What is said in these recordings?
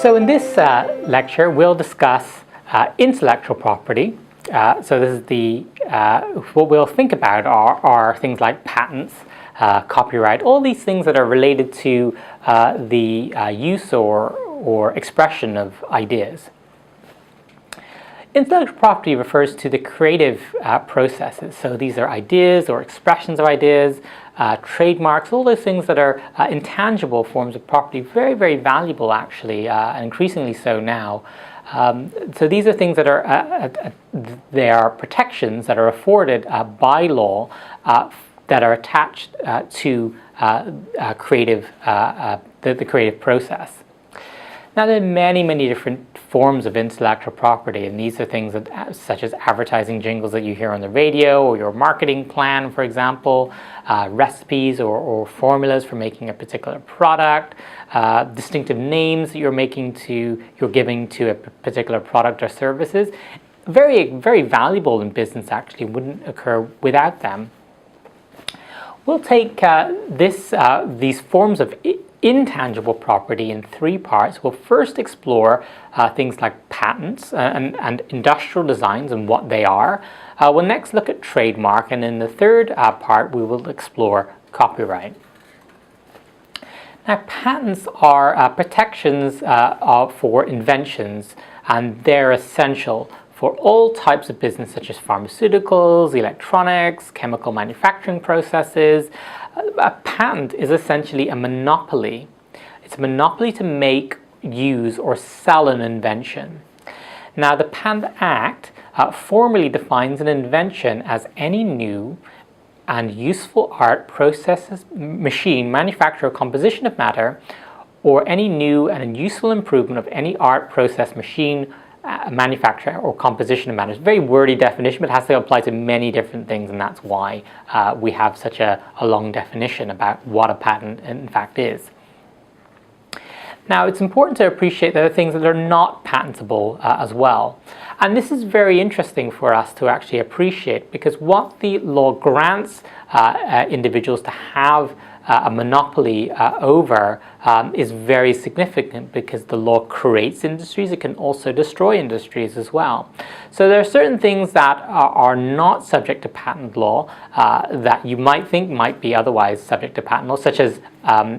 So in this lecture, we'll discuss intellectual property. So this is what we'll think about are things like patents, copyright, all these things that are related to the use or expression of ideas. Intellectual property refers to the creative processes. So these are ideas or expressions of ideas, trademarks, all those things that are intangible forms of property, very, very valuable actually, and increasingly so now. So these are things that they are protections that are afforded by law that are attached to the creative process. Now, there are many, many different forms of intellectual property, and these are things such as advertising jingles that you hear on the radio, or your marketing plan, for example, recipes or formulas for making a particular product, distinctive names that you're giving to a particular product or services. Very, very valuable in business, actually, wouldn't occur without them. We'll take these forms of intangible property in three parts. We'll first explore things like patents and industrial designs and what they are. We'll next look at trademark, and in the third part we will explore copyright. Now, patents are protections for inventions, and they're essential for all types of business such as pharmaceuticals, electronics, chemical manufacturing processes. A patent is essentially a monopoly. It's a monopoly to make, use, or sell an invention. Now, the Patent Act formally defines an invention as any new and useful art, process, machine, manufacture, or composition of matter, or any new and useful improvement of any art, process, machine, manufacture, or composition of matter. It's a very wordy definition, but it has to apply to many different things, and that's why we have such a long definition about what a patent in fact is. Now, it's important to appreciate there are things that are not patentable as well. And this is very interesting for us to actually appreciate, because what the law grants individuals to have a monopoly over is very significant, because the law creates industries. It can also destroy industries as well. So there are certain things that are not subject to patent law that you might think might be otherwise subject to patent law, such as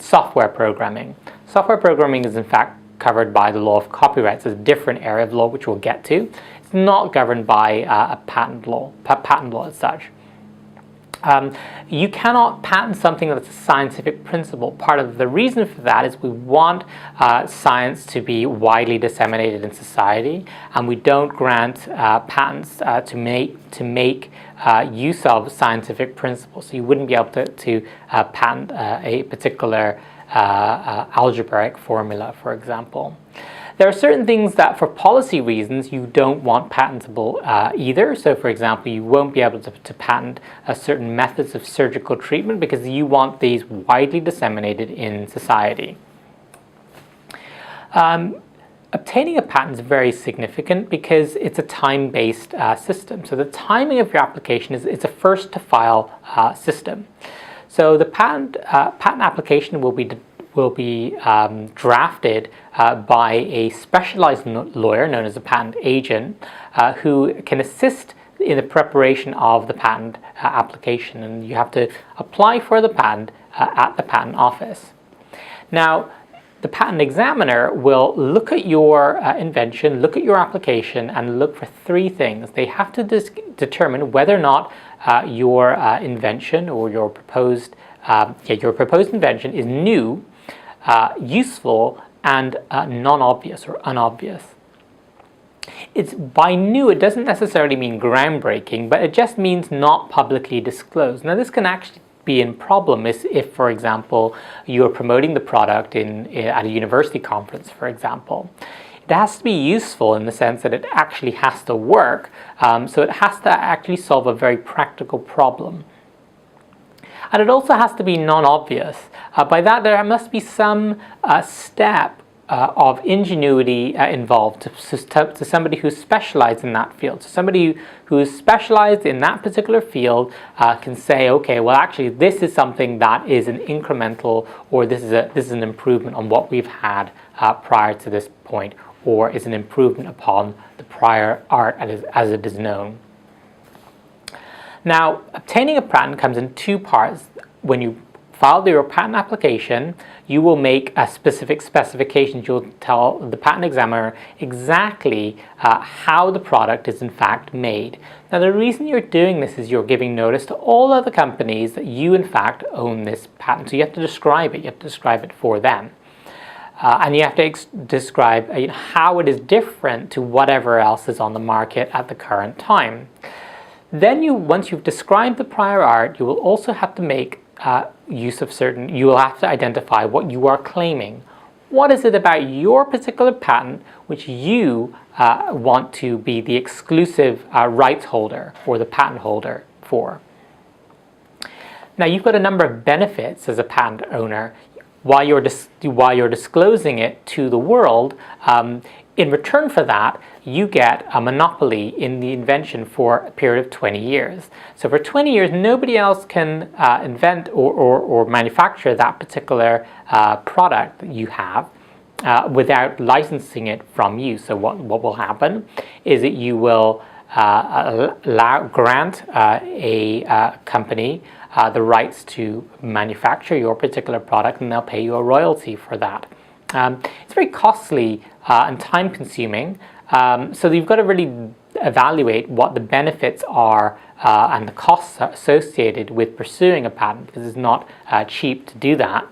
software programming. Software programming is in fact covered by the law of copyright. It's a different area of law which we'll get to. It's not governed by a patent law as such. You cannot patent something that's a scientific principle. Part of the reason for that is we want science to be widely disseminated in society, and we don't grant patents to make use of scientific principles. So you wouldn't be able to patent a particular algebraic formula, for example. There are certain things that, for policy reasons, you don't want patentable either. So, for example, you won't be able to patent certain methods of surgical treatment because you want these widely disseminated in society. Obtaining a patent is very significant because it's a time-based system. So the timing of your application is a first-to-file system. So the patent application will be drafted by a specialized lawyer known as a patent agent who can assist in the preparation of the patent application, and you have to apply for the patent at the patent office. Now, the patent examiner will look at your invention, look at your application, and look for three things. They have to determine whether or not your invention or your proposed invention is new, useful, and non-obvious or unobvious. It's by new, it doesn't necessarily mean groundbreaking, but it just means not publicly disclosed. Now, this can actually be a problem if, for example, you're promoting the product at a university conference, for example. It has to be useful in the sense that it actually has to work, so it has to actually solve a very practical problem. And it also has to be non-obvious. By that, there must be some step of ingenuity involved to somebody who's specialized in that field. So somebody who is specialized in that particular field can say, okay, well actually this is something that is an incremental, or this is an improvement on what we've had prior to this point, or is an improvement upon the prior art as it is known. Now, obtaining a patent comes in two parts. When you file your patent application, you will make a specific specifications. You'll tell the patent examiner exactly how the product is in fact made. Now, the reason you're doing this is you're giving notice to all other companies that you in fact own this patent. So you have to describe it. You have to describe it for them. And you have to describe how it is different to whatever else is on the market at the current time. Then once you've described the prior art, you will also have to make use of you will have to identify what you are claiming. What is it about your particular patent which you want to be the exclusive rights holder or the patent holder for? Now, you've got a number of benefits as a patent owner. While you're disclosing it to the world, in return for that, you get a monopoly in the invention for a period of 20 years. So for 20 years, nobody else can invent or manufacture that particular product that you have without licensing it from you. So what will happen is that you will grant a company the rights to manufacture your particular product, and they'll pay you a royalty for that. It's very costly and time-consuming, so you've got to really evaluate what the benefits are and the costs associated with pursuing a patent, because it's not cheap to do that.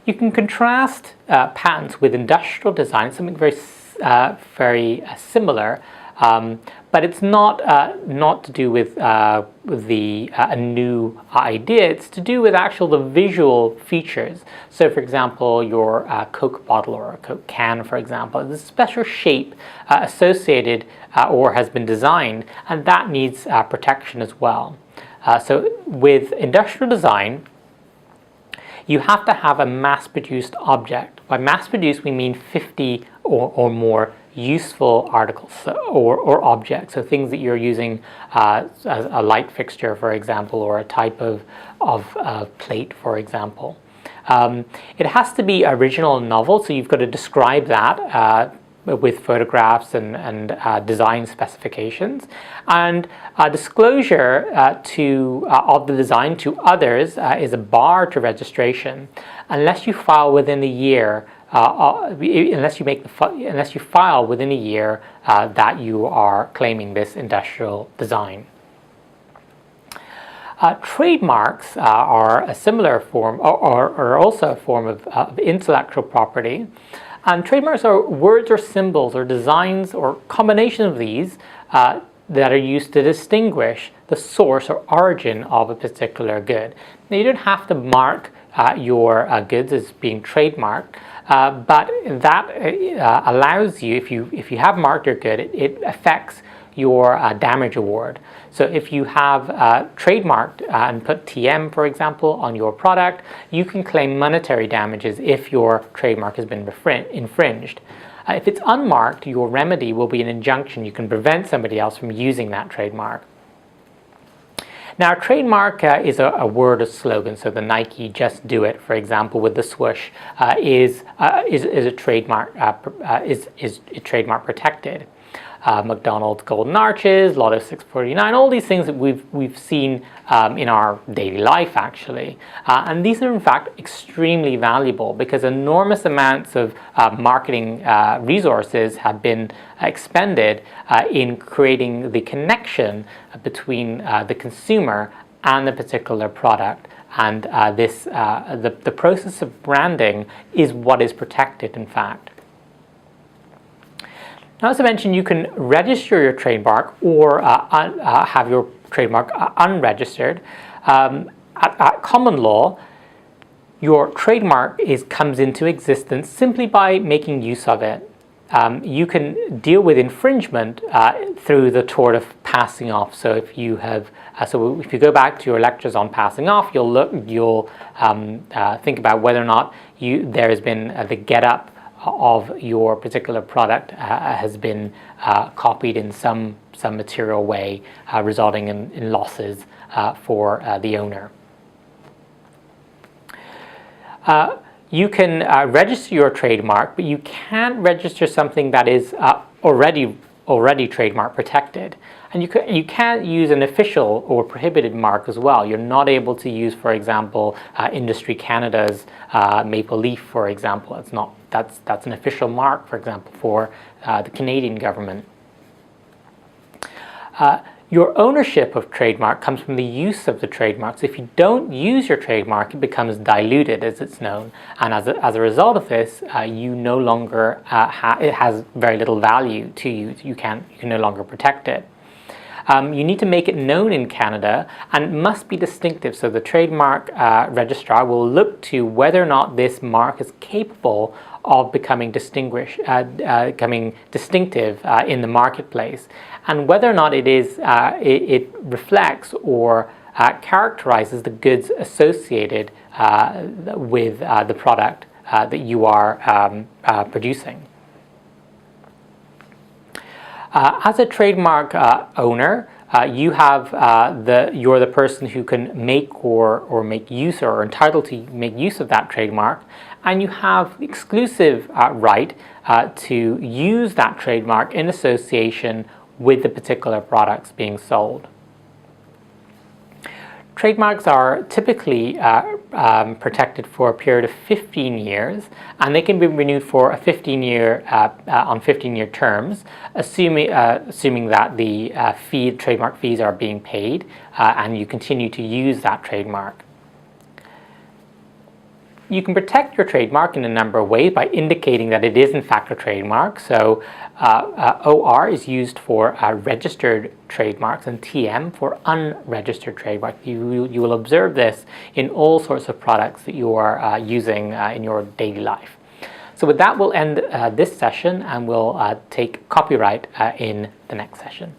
You can contrast patents with industrial design, something very similar. But it's not to do with a new idea. It's to do with the visual features. So, for example, your Coke bottle or a Coke can, for example, there's a special shape associated or has been designed, and that needs protection as well. So, with industrial design, you have to have a mass-produced object. By mass-produced, we mean 50 or more useful articles or objects, so things that you're using as a light fixture, for example, or a type of plate, for example. It has to be original and novel, so you've got to describe that with photographs and design specifications, and disclosure of the design to others is a bar to registration, unless you file within a year. Unless you file within a year that you are claiming this industrial design. Trademarks are a similar form, or are also a form of intellectual property. And trademarks are words or symbols or designs or combination of these that are used to distinguish the source or origin of a particular good. Now, you don't have to mark your goods as being trademarked, but that allows you, if you have marked your good, it affects your damage award. So if you have trademarked and put TM, for example, on your product, you can claim monetary damages if your trademark has been infringed. If it's unmarked, your remedy will be an injunction. You can prevent somebody else from using that trademark. Now, a trademark is a word or slogan. So the Nike "Just Do It," for example, with the swoosh, is a trademark is trademark protected. McDonald's Golden Arches, Lotto 649, all these things that we've seen in our daily life, actually. And these are in fact extremely valuable because enormous amounts of marketing resources have been expended in creating the connection between the consumer and the particular product. And the process of branding is what is protected, in fact. Now, as I mentioned, you can register your trademark or have your trademark unregistered. At common law, your trademark comes into existence simply by making use of it. you can deal with infringement through the tort of passing off. So if you have, if you go back to your lectures on passing off, you'll think about whether or not there has been the get up of your particular product has been copied in some material way, resulting in losses for the owner. You can register your trademark, but you can't register something that is already trademark protected. And you can't use an official or prohibited mark as well. You're not able to use, for example, Industry Canada's Maple Leaf, for example. That's an official mark, for example, for the Canadian government. Your ownership of trademark comes from the use of the trademark. So if you don't use your trademark, it becomes diluted, as it's known. And as a result of this, you no longer it has very little value to you. You can no longer protect it. You need to make it known in Canada, and it must be distinctive. So the trademark registrar will look to whether or not this mark is capable of becoming distinctive in the marketplace, and whether or not it reflects or characterizes the goods associated with the product that you are producing. As a trademark owner, you're the person who can make or make use or are entitled to make use of that trademark, and you have exclusive right to use that trademark in association with the particular products being sold. Trademarks are typically protected for a period of 15 years, and they can be renewed for a 15-year on 15-year terms, assuming that the trademark fees are being paid and you continue to use that trademark. You can protect your trademark in a number of ways by indicating that it is in fact a trademark. So OR is used for registered trademarks and TM for unregistered trademarks. You will observe this in all sorts of products that you are using in your daily life. So with that, we'll end this session, and we'll take copyright in the next session.